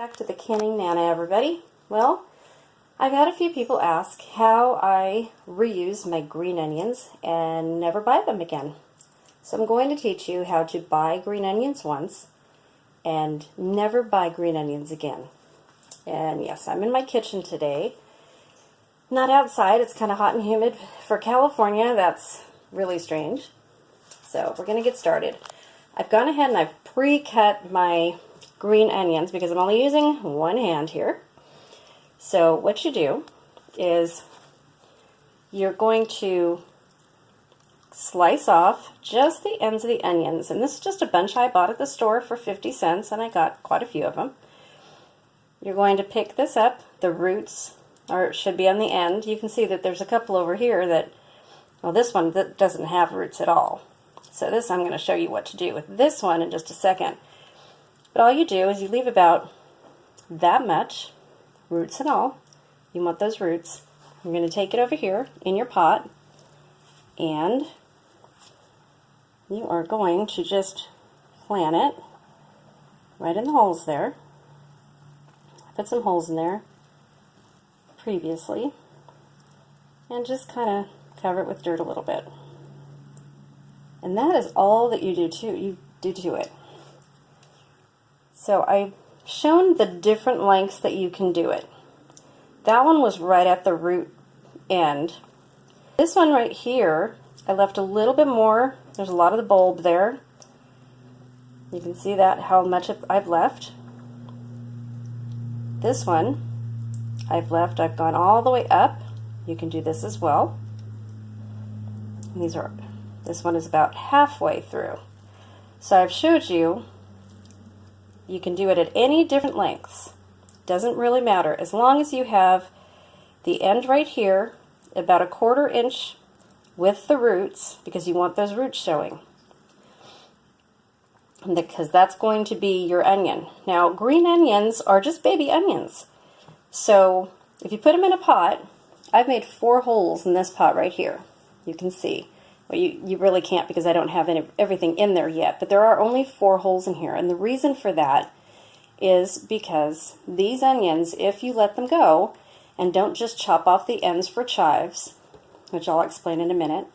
Back to the canning Nana, everybody. Well, I've had a few people ask how I reuse my green onions and never buy them again. So I'm going to teach you how to buy green onions once and never buy green onions again. And yes, I'm in my kitchen today. Not outside, it's kind of hot and humid. For California, that's really strange. So we're going to get started. I've gone ahead and I've pre-cut my green onions because I'm only using one hand here. So what you do is you're going to slice off just the ends of the onions. And this is just a bunch I bought at the store for 50 cents, and I got quite a few of them. You're going to pick this up. The roots should be on the end. You can see that there's a couple over here that, well, this one that doesn't have roots at all. So this I'm going to show you what to do with this one in just a second. But all you do is you leave about that much, roots and all. You want those roots. You're going to take it over here in your pot, and you are going to just plant it right in the holes there. I put some holes in there previously, and just kind of cover it with dirt a little bit. And that is all that you do to it. So I've shown the different lengths that you can do it. That one was right at the root end. This one right here, I left a little bit more. There's a lot of the bulb there. You can see that, how much I've left. This one I've gone all the way up. You can do this as well. This one is about halfway through. So I've showed you, you can do it at any different lengths. Doesn't really matter, as long as you have the end right here, about 1/4 inch with the roots, because you want those roots showing. Because that's going to be your onion. Now, green onions are just baby onions. So if you put them in a pot, I've made 4 holes in this pot right here. You can see. Well, you really can't because I don't have everything in there yet, but there are only 4 holes in here. And the reason for that is because these onions, if you let them go and don't just chop off the ends for chives, which I'll explain in a minute,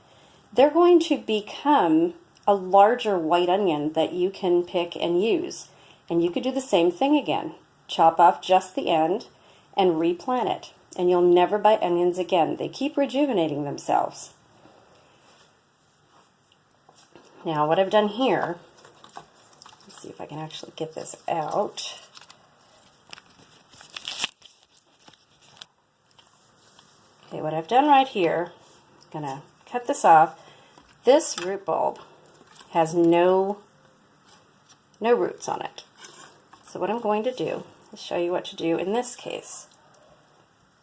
they're going to become a larger white onion that you can pick and use. And you could do the same thing again. Chop off just the end and replant it. And you'll never buy onions again. They keep rejuvenating themselves. Now, what I've done here, let's see if I can actually get this out. Okay, what I've done right here, I'm going to cut this off. This root bulb has no roots on it. So what I'm going to do is show you what to do in this case.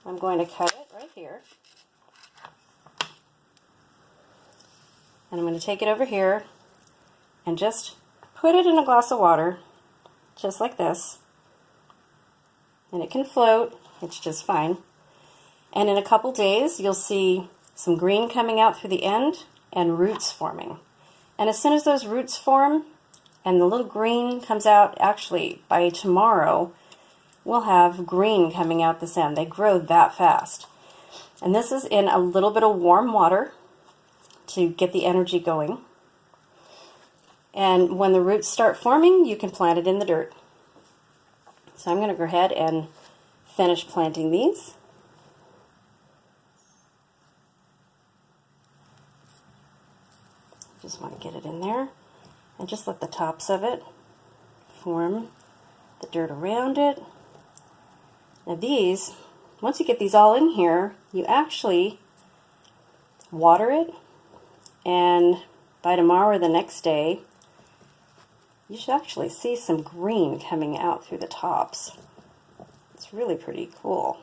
I'm going to cut it right here. And I'm going to take it over here and just put it in a glass of water, just like this. And it can float, it's just fine. And in a couple days, you'll see some green coming out through the end and roots forming. And as soon as those roots form and the little green comes out, actually by tomorrow, we'll have green coming out this end. They grow that fast. And this is in a little bit of warm water to get the energy going. And when the roots start forming, you can plant it in the dirt. So I'm going to go ahead and finish planting these. Just want to get it in there and just let the tops of it form the dirt around it. Now these, once you get these all in here, you actually water it, and by tomorrow or the next day, you should actually see some green coming out through the tops. It's really pretty cool.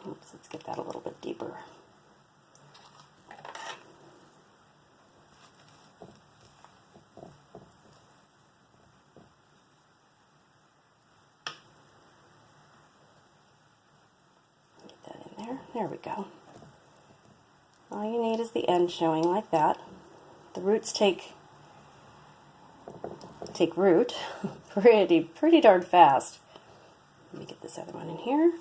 Oops, let's get that a little bit deeper. Get that in there. There we go. All you need is the end showing like that. The roots take take root pretty darn fast. Let me get this other one in here.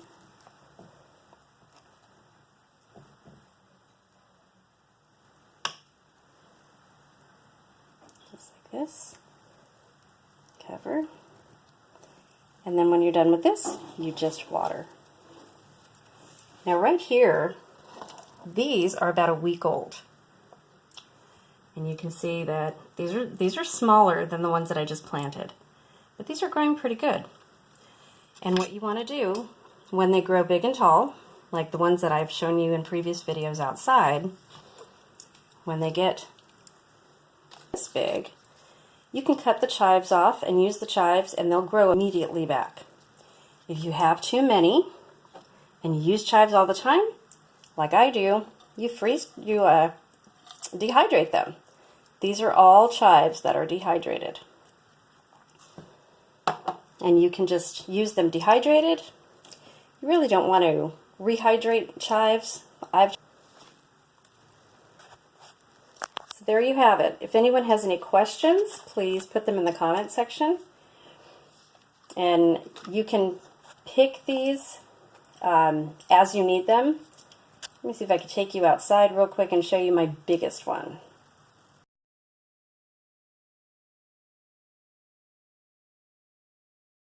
Just like this. Cover. And then when you're done with this, you just water. Now right here, these are about a week old. And you can see that these are smaller than the ones that I just planted. But these are growing pretty good. And what you want to do when they grow big and tall, like the ones that I've shown you in previous videos outside, when they get this big, you can cut the chives off and use the chives and they'll grow immediately back. If you have too many and you use chives all the time, like I do, you dehydrate them. These are all chives that are dehydrated. And you can just use them dehydrated. You really don't want to rehydrate chives. So there you have it. If anyone has any questions, please put them in the comment section. And you can pick these as you need them. Let me see if I can take you outside real quick and show you my biggest one.